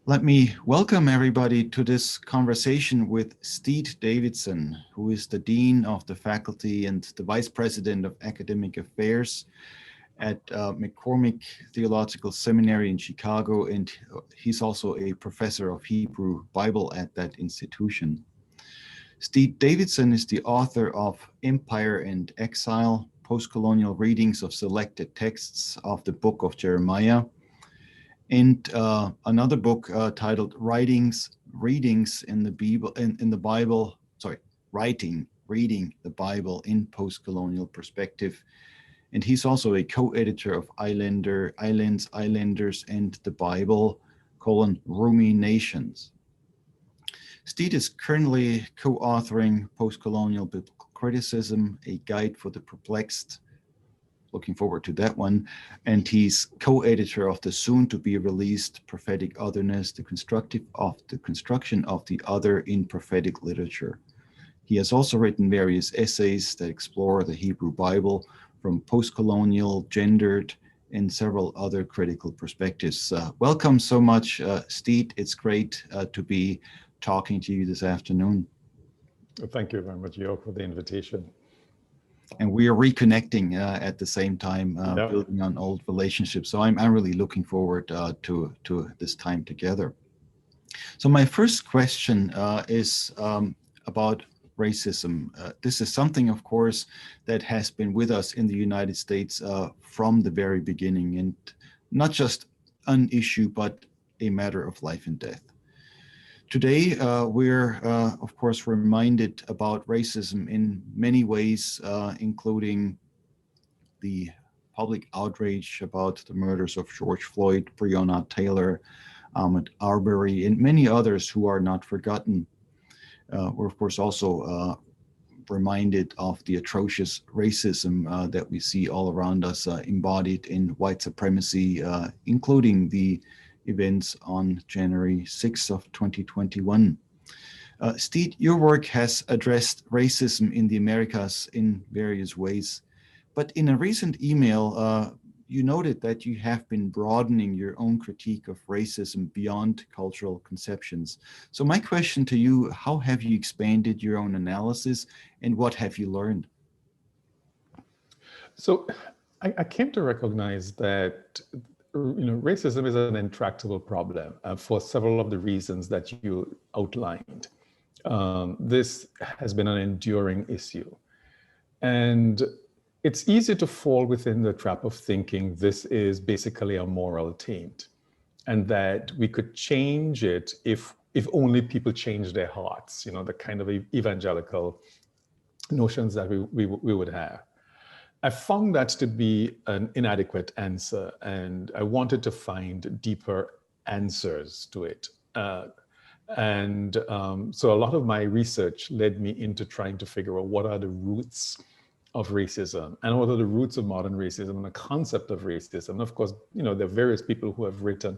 Let me welcome everybody to this conversation with Steed Davidson, who is the Dean of the Faculty and the Vice President of Academic Affairs at McCormick Theological Seminary in Chicago, and he's also a professor of Hebrew Bible at that institution. Steed Davidson is the author of Empire and Exile, Postcolonial Readings of Selected Texts of the Book of Jeremiah, and another book titled Readings in the Bible, Reading the Bible in Postcolonial Perspective. And he's also a co-editor of Islands, and the Bible, Ruminations. Steed is currently co-authoring Postcolonial Biblical Criticism, a guide for the perplexed. Looking forward to that one. And he's co-editor of the soon-to-be-released Prophetic Otherness, the construction of the other in prophetic literature. He has also written various essays that explore the Hebrew Bible from post-colonial, gendered, and several other critical perspectives. Welcome so much, Steed. It's great to be talking to you this afternoon. Thank you very much, Joerg, for the invitation. And we are reconnecting at the same time, building on old relationships. So I'm really looking forward to this time together. So my first question is about racism. This is something, of course, that has been with us in the United States from the very beginning, and not just an issue, but a matter of life and death. Today, we're, of course, reminded about racism in many ways, including the public outrage about the murders of George Floyd, Breonna Taylor, Ahmaud Arbery, and many others who are not forgotten. We're, of course, also reminded of the atrocious racism that we see all around us, embodied in white supremacy, including the events on January 6th of 2021. Steed, your work has addressed racism in the Americas in various ways, but in a recent email, you noted that you have been broadening your own critique of racism beyond cultural conceptions. So my question to you, how have you expanded your own analysis and what have you learned? So I came to recognize that racism is an intractable problem for several of the reasons that you outlined. This has been an enduring issue. And it's easy to fall within the trap of thinking this is basically a moral taint and that we could change it if only people change their hearts, the kind of evangelical notions that we would have. I found that to be an inadequate answer, and I wanted to find deeper answers to it. So a lot of my research led me into trying to figure out what are the roots of racism and what are the roots of modern racism and the concept of racism. And of course, there are various people who have written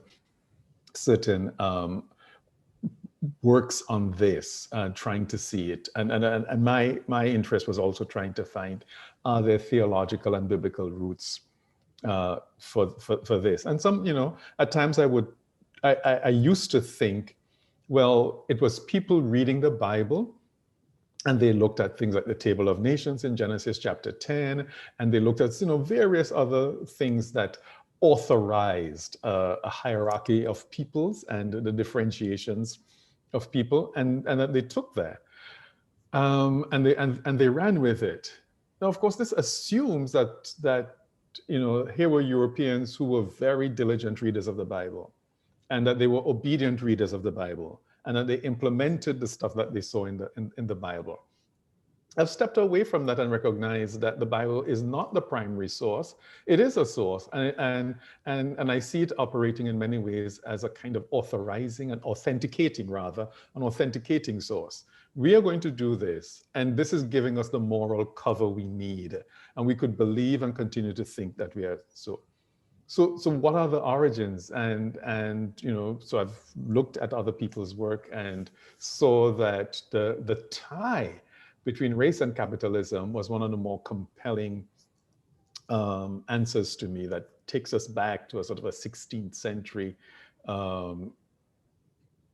certain works on this, trying to see it. And my interest was also trying to find, are there theological and biblical roots for this? And some, at times I used to think, well, it was people reading the Bible and they looked at things like the Table of Nations in Genesis chapter 10, and they looked at various other things that authorized a hierarchy of peoples and the differentiations of people, and that they took that, and they ran with it. Now, of course, this assumes that here were Europeans who were very diligent readers of the Bible, and that they were obedient readers of the Bible, and that they implemented the stuff that they saw in the Bible. I've stepped away from that and recognized that the Bible is not the primary source. It is a source, and I see it operating in many ways as a kind of authorizing and authenticating, rather, an authenticating source. We are going to do this, and this is giving us the moral cover we need, and we could believe and continue to think that we are so. So what are the origins? And so I've looked at other people's work and saw that the tie between race and capitalism was one of the more compelling answers to me that takes us back to a sort of a 16th century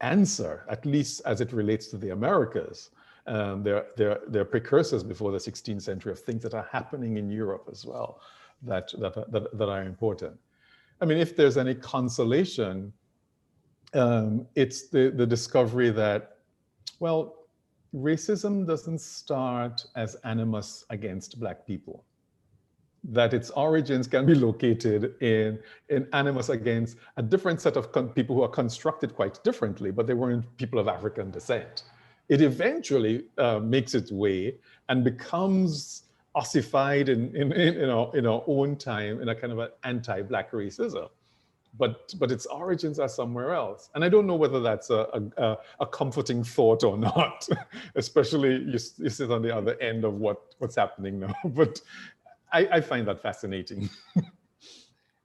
answer, at least as it relates to the Americas. They're precursors before the 16th century of things that are happening in Europe as well that are important. I mean, if there's any consolation, it's the discovery that, well, racism doesn't start as animus against Black people, that its origins can be located in animus against a different set of people who are constructed quite differently, but they weren't people of African descent. It eventually makes its way and becomes ossified in our own time in a kind of an anti-Black racism. But its origins are somewhere else. And I don't know whether that's a comforting thought or not, especially you sit on the other end of what's happening now. But I find that fascinating.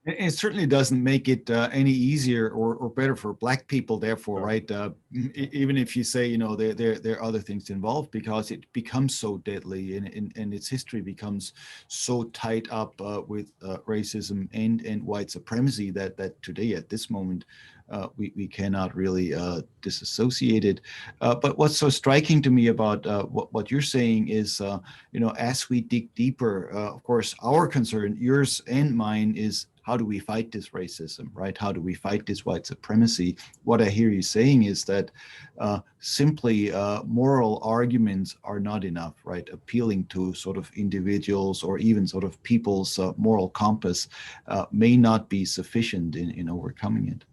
It certainly doesn't make it any easier or better for Black people, therefore, right? Even if you say, there are other things involved, because it becomes so deadly and its history becomes so tied up with racism and white supremacy that today, at this moment, we cannot really disassociate it. But what's so striking to me about what you're saying is, as we dig deeper, of course, our concern, yours and mine, is how do we fight this racism, right? How do we fight this white supremacy? What I hear you saying is that simply moral arguments are not enough, right? Appealing to sort of individuals or even sort of people's moral compass may not be sufficient in overcoming it.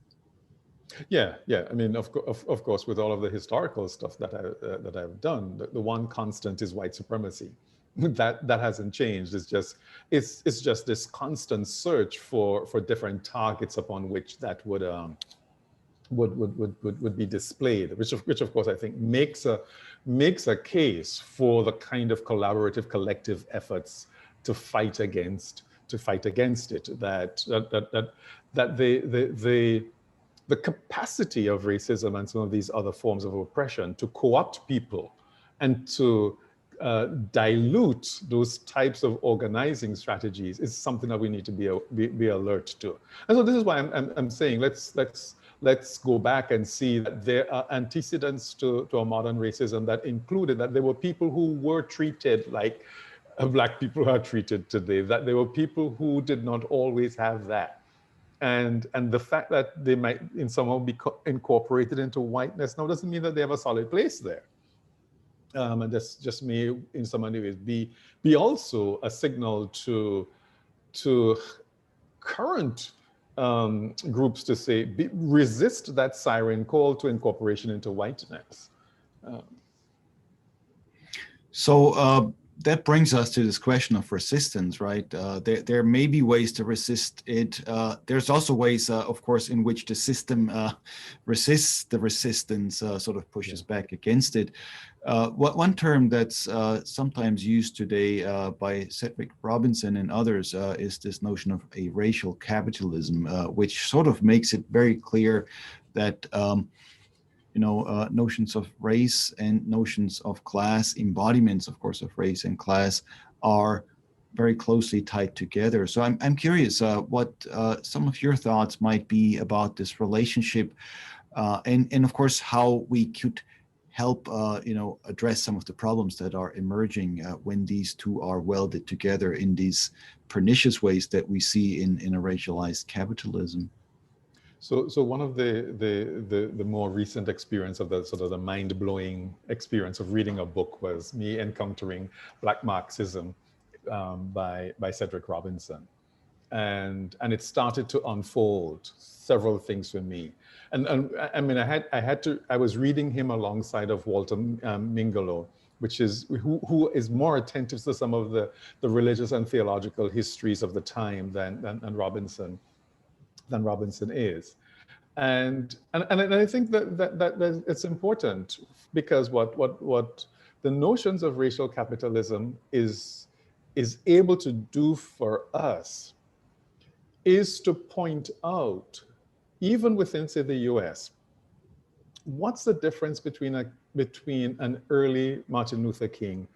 Yeah. I mean, of course, with all of the historical stuff that I've done, the one constant is white supremacy. That hasn't changed. It's just this constant search for different targets upon which that would be displayed, which of course I think makes a case for the kind of collaborative, collective efforts to fight against it. That the capacity of racism and some of these other forms of oppression to co-opt people and to dilute those types of organizing strategies is something that we need to be alert to. And so this is why I'm saying let's go back and see that there are antecedents to a modern racism that included that there were people who were treated like Black people are treated today, that there were people who did not always have that. And the fact that they might in somehow be incorporated into whiteness now doesn't mean that they have a solid place there. And this just may, in some ways, be also a signal to current groups to say, resist that siren call to incorporation into whiteness. So that brings us to this question of resistance, right? There may be ways to resist it. There's also ways, of course, in which the system resists the resistance, sort of pushes back against it. One term that's sometimes used today by Cedric Robinson and others is this notion of a racial capitalism, which sort of makes it very clear that notions of race and notions of class, embodiments, of course, of race and class, are very closely tied together. So I'm curious what some of your thoughts might be about this relationship, and of course how we could help address some of the problems that are emerging when these two are welded together in these pernicious ways that we see in a racialized capitalism. So one of the more recent experience of the sort of the mind-blowing experience of reading a book was me encountering Black Marxism by Cedric Robinson, and it started to unfold several things for me. And I mean, I was reading him alongside of Walter Mingolo, who is more attentive to some of the religious and theological histories of the time than Robinson is. And I think that it's important, because what the notions of racial capitalism is able to do for us is to point out, even within, say, the US, what's the difference between an early Martin Luther King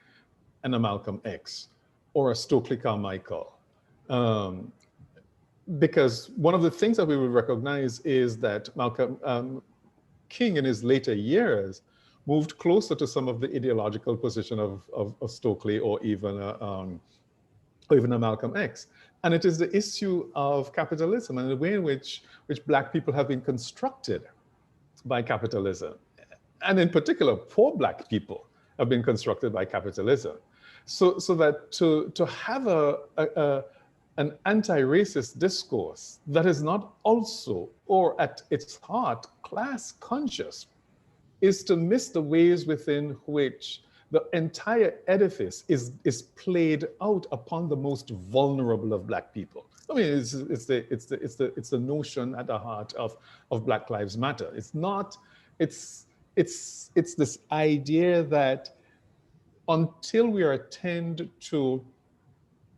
and a Malcolm X or a Stokely Carmichael? Because one of the things that we will recognize is that King in his later years moved closer to some of the ideological position of Stokely or even a Malcolm X. And it is the issue of capitalism and the way in which Black people have been constructed by capitalism. And in particular, poor Black people have been constructed by capitalism. So that to have an anti-racist discourse that is not also, or at its heart, class conscious, is to miss the ways within which the entire edifice is played out upon the most vulnerable of Black people. I mean, it's the notion at the heart of Black Lives Matter. It's this idea that until we attend to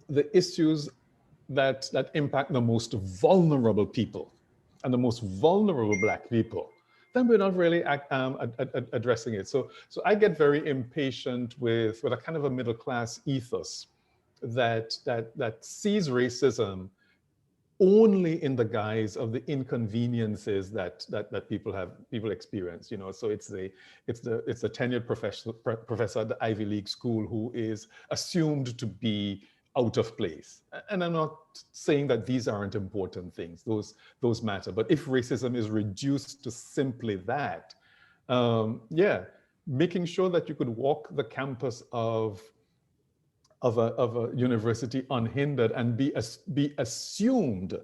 the issues that impact the most vulnerable people and the most vulnerable Black people, then we're not really addressing it. So I get very impatient with a kind of a middle class ethos that sees racism only in the guise of the inconveniences that people experience. You know, so it's the tenured professor at the Ivy League school who is assumed to be out of place. And I'm not saying that these aren't important things, those matter. But if racism is reduced to simply that, making sure that you could walk the campus of a university unhindered and be assumed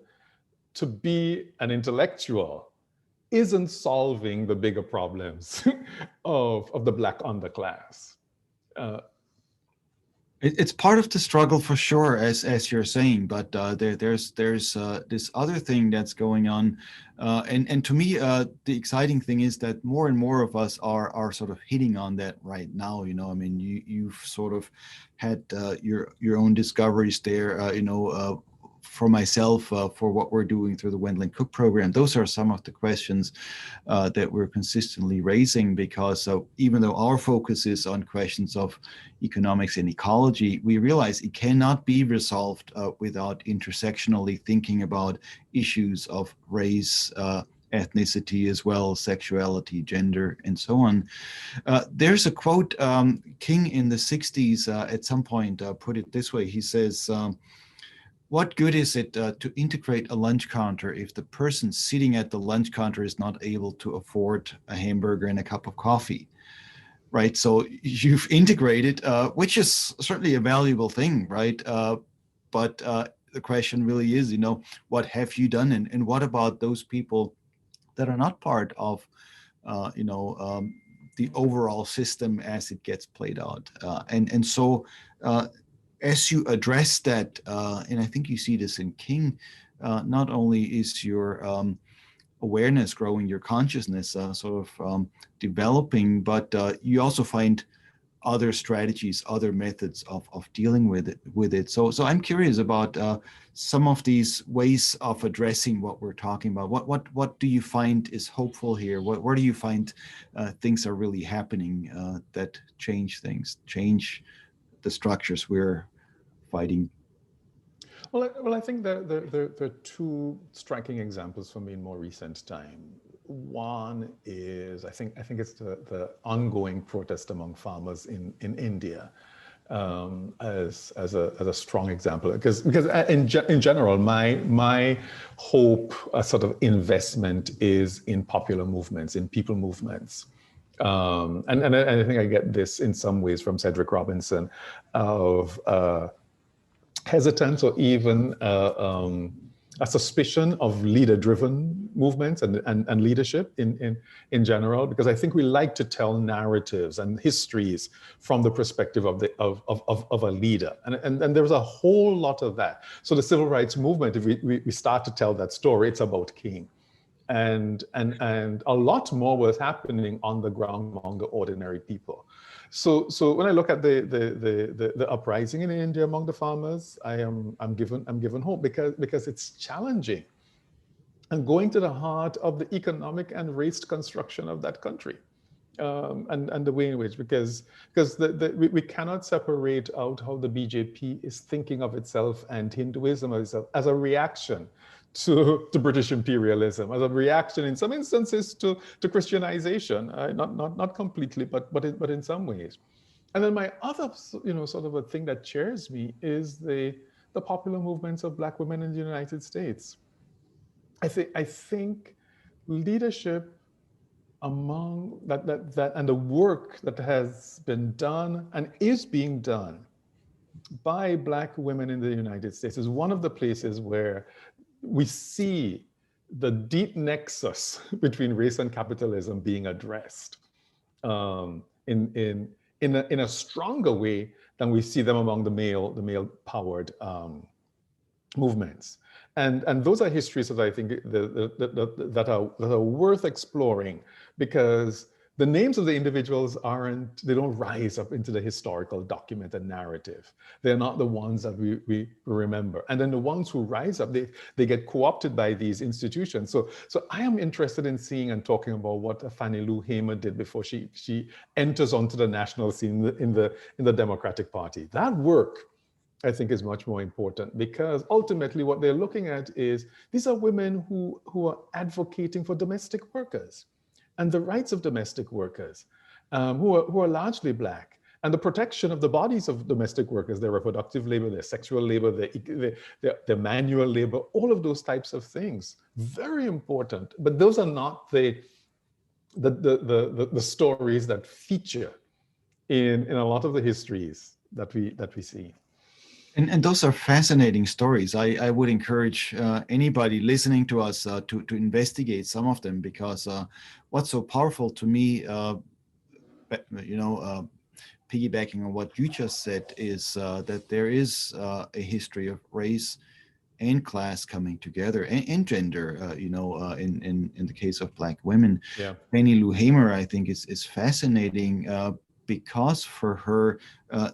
to be an intellectual isn't solving the bigger problems of the Black underclass. It's part of the struggle for sure, as you're saying, but there's this other thing that's going on, and to me, the exciting thing is that more and more of us are sort of hitting on that right now. You know, I mean, you've sort of had your own discoveries there. For myself, for what we're doing through the Wendland-Cook Program, those are some of the questions that we're consistently raising, because even though our focus is on questions of economics and ecology, we realize it cannot be resolved without intersectionally thinking about issues of race, ethnicity as well, sexuality, gender, and so on. There's a quote, King in the 60s at some point put it this way. He says, what good is it to integrate a lunch counter if the person sitting at the lunch counter is not able to afford a hamburger and a cup of coffee, right? So you've integrated, which is certainly a valuable thing, right? But the question really is, what have you done? And what about those people that are not part of, the overall system as it gets played out? And so, as you address that, and I think you see this in King, not only is your awareness growing, your consciousness developing, but you also find other strategies, other methods of dealing with it. So I'm curious about some of these ways of addressing what we're talking about. What do you find is hopeful here? Where do you find things are really happening that change things, change the structures we're fighting? Well, I think there are two striking examples for me in more recent time. One is, I think it's the ongoing protest among farmers in India, as a strong example, because in general, my hope, a sort of investment, is in popular movements, in people movements. And I think I get this in some ways from Cedric Robinson, of hesitance or even a suspicion of leader-driven movements and leadership in general, because I think we like to tell narratives and histories from the perspective of a leader, and there's a whole lot of that. So the civil rights movement, if we start to tell that story, it's about King. And a lot more was happening on the ground among the ordinary people. So when I look at the uprising in India among the farmers, I'm given hope, because it's challenging and going to the heart of the economic and race construction of that country, and the way in which, because we cannot separate out how the BJP is thinking of itself and Hinduism as a reaction to British imperialism, as a reaction in some instances to Christianization, not completely, but in some ways. And then my other, sort of a thing that cheers me is the popular movements of Black women in the United States. I think leadership among that and the work that has been done and is being done by Black women in the United States is one of the places where we see the deep nexus between race and capitalism being addressed in a stronger way than we see them among the male powered movements. And those are histories that I think that are worth exploring, because the names of the individuals they don't rise up into the historical document and narrative. They're not the ones that we remember. And then the ones who rise up, they get co-opted by these institutions. So I am interested in seeing and talking about what Fannie Lou Hamer did before she enters onto the national scene in the Democratic Party. That work, I think, is much more important, because ultimately what they're looking at is these are women who are advocating for domestic workers and the rights of domestic workers, who are largely Black, and the protection of the bodies of domestic workers, their reproductive labor, their sexual labor, their manual labor, all of those types of things. Very important, but those are not the stories that feature in a lot of the histories that we see. And those are fascinating stories. I would encourage anybody listening to us to investigate some of them, because what's so powerful to me, piggybacking on what you just said, is that there is a history of race and class coming together, and gender, in the case of Black women. Yeah. Fannie Lou Hamer, I think, is fascinating, because for her,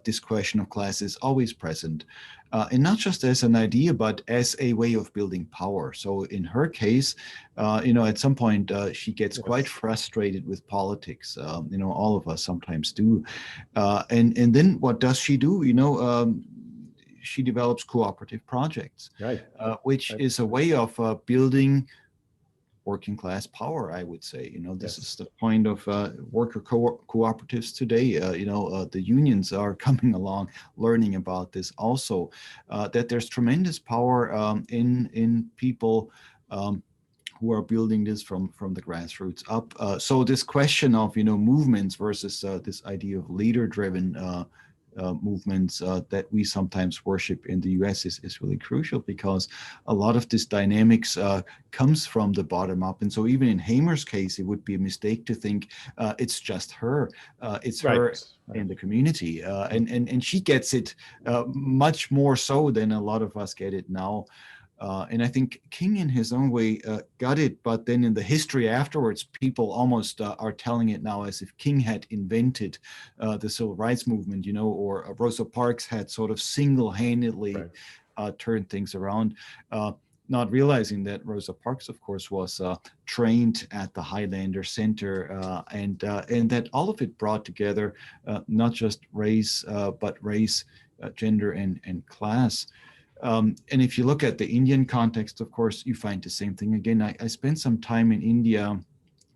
this question of class is always present. And not just as an idea, but as a way of building power. So in her case, at some point, she gets quite frustrated with politics. All of us sometimes do. And then what does she do? She develops cooperative projects, right. Which is a way of building working class power, I would say. This is the point of worker cooperatives today. The unions are coming along, learning about this also, that there's tremendous power in people who are building this from the grassroots up. So this question of, movements versus this idea of leader-driven movements that we sometimes worship in the US is really crucial, because a lot of this dynamics comes from the bottom up. And so even in Hamer's case, it would be a mistake to think it's just her. It's her in the community. And she gets it much more so than a lot of us get it now. And I think King in his own way got it, but then in the history afterwards, people almost are telling it now as if King had invented the civil rights movement, or Rosa Parks had sort of single-handedly turned things around, not realizing that Rosa Parks, of course, was trained at the Highlander Center, and that all of it brought together not just race, but race, gender, and class. And if you look at the Indian context, of course, you find the same thing again. I spent some time in India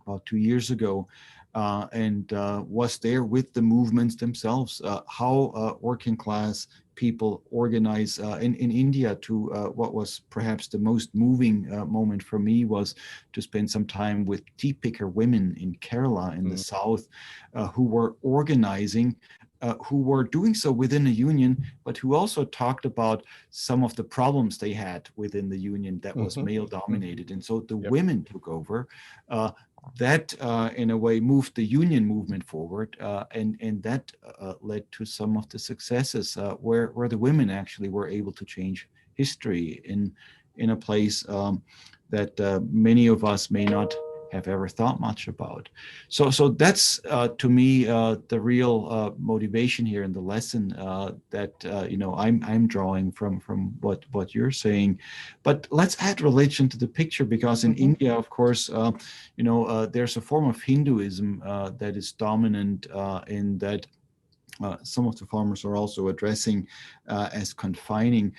about 2 years ago, and was there with the movements themselves, how working class people organize in India to what was perhaps the most moving moment for me was to spend some time with tea picker women in Kerala in the south, who were organizing, who were doing so within a union, but who also talked about some of the problems they had within the union that was male dominated. And so the women took over. That in a way moved the union movement forward, and that led to some of the successes where the women actually were able to change history in a place that many of us may not have ever thought much about. So that's to me the real motivation here in the lesson that I'm drawing from what you're saying. But let's add religion to the picture, because in India, of course, there's a form of Hinduism that is dominant in that some of the farmers are also addressing as confining.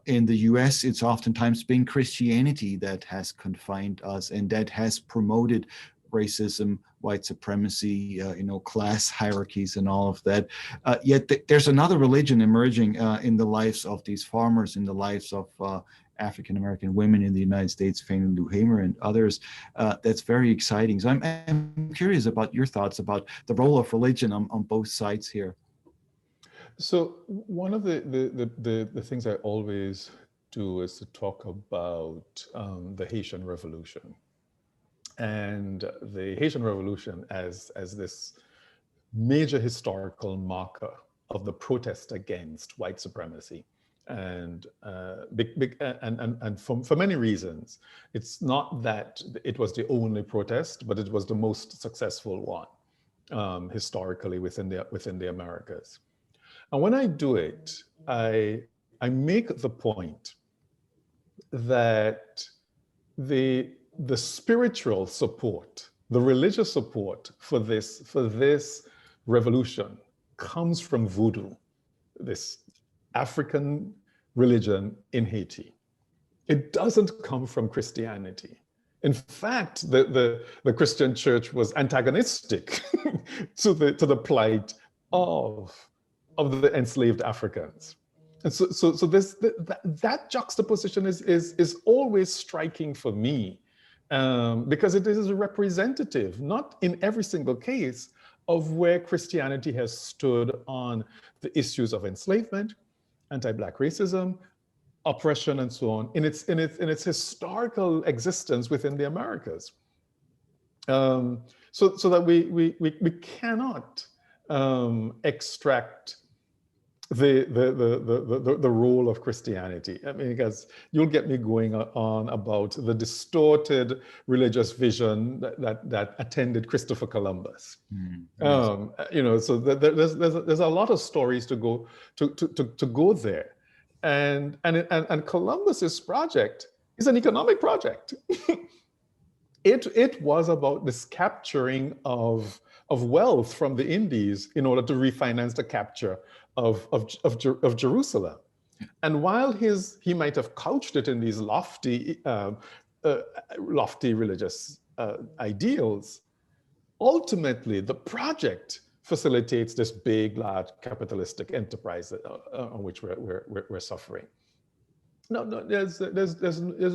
In the US, it's oftentimes been Christianity that has confined us and that has promoted racism, white supremacy, class hierarchies and all of that. Yet there's another religion emerging in the lives of these farmers, in the lives of African-American women in the United States, Fannie Lou Hamer and others. That's very exciting. So I'm curious about your thoughts about the role of religion on both sides here. So one of the things I always do is to talk about the Haitian Revolution. And the Haitian Revolution as this major historical marker of the protest against white supremacy. And for many reasons, it's not that it was the only protest, but it was the most successful one historically within the Americas. And when I do it, I make the point that the spiritual support, the religious support for this revolution comes from voodoo, this African religion in Haiti. It doesn't come from Christianity. In fact, the Christian church was antagonistic to the plight of the enslaved Africans. And so that juxtaposition is always striking for me, because it is representative, not in every single case, of where Christianity has stood on the issues of enslavement, anti-Black racism, oppression, and so on in its historical existence within the Americas. So that we cannot extract the role of Christianity. I mean, because you'll get me going on about the distorted religious vision that attended Christopher Columbus. Yes. So there's a lot of stories to go there, and Columbus's project is an economic project. It was about this capturing of wealth from the Indies in order to refinance the capture of Jerusalem. And while he might have couched it in these lofty religious ideals, ultimately the project facilitates this big, large capitalistic enterprise on which we're suffering. No, there's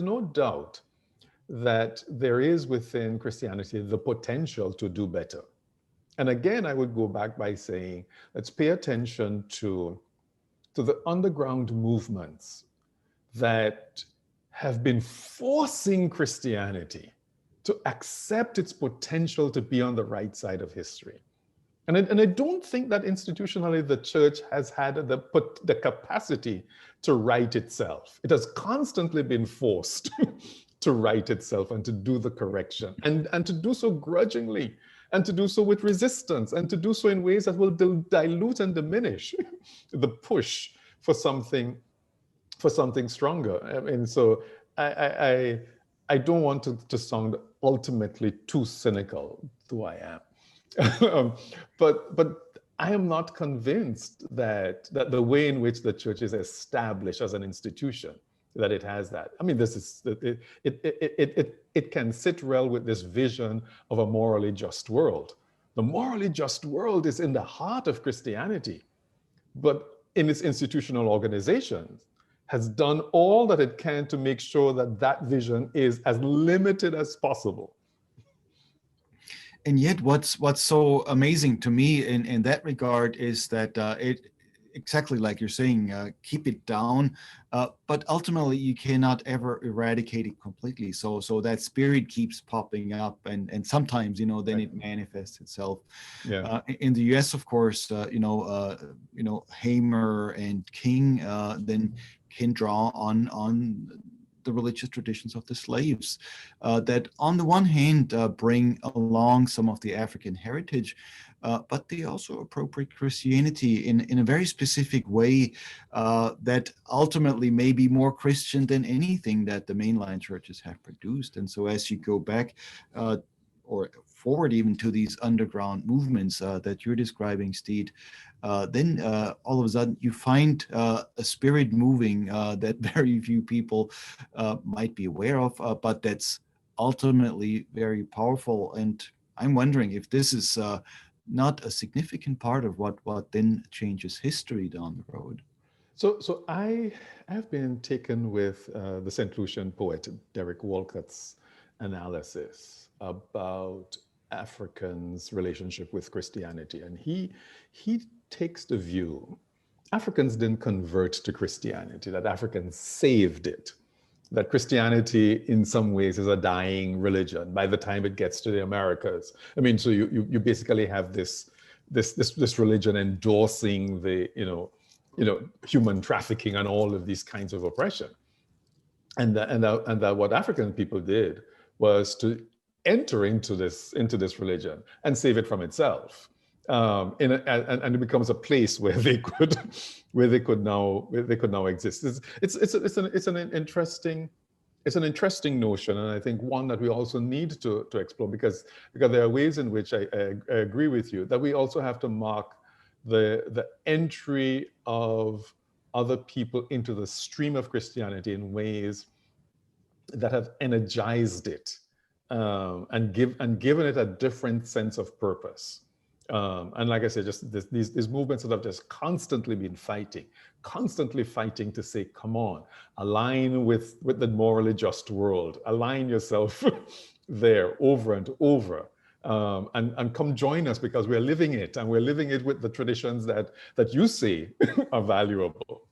no doubt that there is within Christianity the potential to do better. And again, I would go back by saying, let's pay attention to the underground movements that have been forcing Christianity to accept its potential to be on the right side of history. And I don't think that institutionally the church has had the capacity to right itself. It has constantly been forced to right itself and to do the correction, and to do so grudgingly, and to do so with resistance, and to do so in ways that will dilute and diminish the push for something stronger. I mean, so I don't want to sound ultimately too cynical, though I am. But I am not convinced that the way in which the church is established as an institution, that it has that. I mean, it can sit well with this vision of a morally just world. The morally just world is in the heart of Christianity, but in its institutional organization has done all that it can to make sure that vision is as limited as possible. And yet what's so amazing to me in that regard is that it, exactly like you're saying, keep it down, but ultimately you cannot ever eradicate it completely. So that spirit keeps popping up, and sometimes, then right. It manifests itself. Yeah. In the U.S., of course, Hamer and King then can draw on the religious traditions of the slaves that on the one hand bring along some of the African heritage, but they also appropriate Christianity in a very specific way that ultimately may be more Christian than anything that the mainline churches have produced. And so as you go back or forward even to these underground movements that you're describing, Steed, then all of a sudden you find a spirit moving that very few people might be aware of, but that's ultimately very powerful. And I'm wondering if this is not a significant part of what then changes history down the road. So I have been taken with the St. Lucian poet Derek Walcott's analysis about Africans' relationship with Christianity, and he takes the view Africans didn't convert to Christianity, that Africans saved it, that Christianity in some ways is a dying religion by the time it gets to the Americas. I mean, so you basically have this religion endorsing the human trafficking and all of these kinds of oppression, and that what African people did was to enter into this religion and save it from itself, and it becomes a place where they could now exist. It's an interesting notion, and I think one that we also need to explore, because there are ways in which I agree with you that we also have to mark the entry of other people into the stream of Christianity in ways that have energized it, and given it a different sense of purpose. And like I said, just these movements that have just constantly been fighting to say, come on, align with the morally just world, align yourself there over and over. And come join us, because we're living it, and we're living it with the traditions that you say are valuable.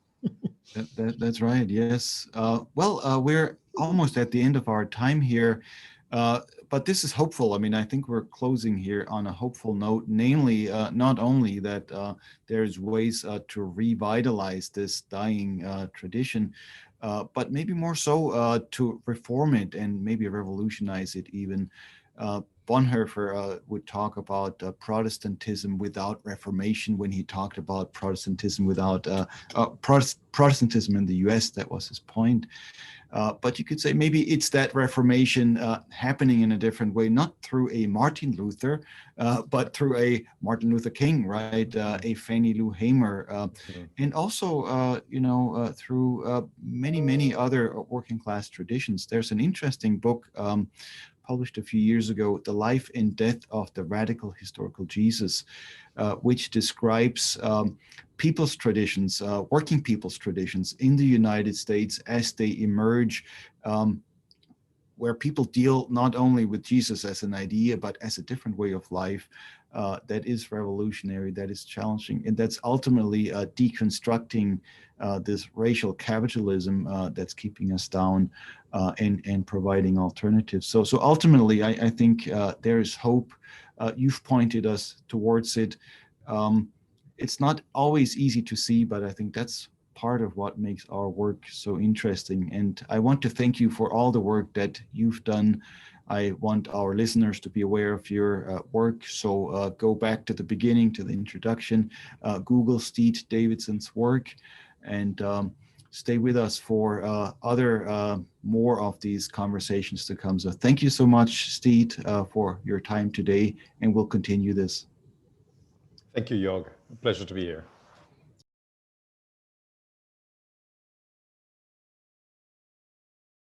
That's right. Yes. We're almost at the end of our time here, but this is hopeful. I mean, I think we're closing here on a hopeful note, namely, not only that there's ways to revitalize this dying tradition, but maybe more so to reform it and maybe revolutionize it even. Bonhoeffer would talk about Protestantism without Reformation when he talked about Protestantism without Protestantism in the US. That was his point. But you could say maybe it's that Reformation happening in a different way, not through a Martin Luther, but through a Martin Luther King, right? A Fannie Lou Hamer, and also, through many other working class traditions. There's an interesting book published a few years ago, The Life and Death of the Radical Historical Jesus, which describes people's traditions, working people's traditions in the United States as they emerge, where people deal not only with Jesus as an idea, but as a different way of life that is revolutionary, that is challenging, and that's ultimately deconstructing this racial capitalism that's keeping us down and providing alternatives. So ultimately, I think there is hope. You've pointed us towards it. It's not always easy to see, but I think that's part of what makes our work so interesting. And I want to thank you for all the work that you've done. I want our listeners to be aware of your work. So go back to the beginning, to the introduction, Google Steed Davidson's work, and stay with us for other more of these conversations to come. So thank you so much, Steed, for your time today, and we'll continue this. Thank you, Joerg. A pleasure to be here.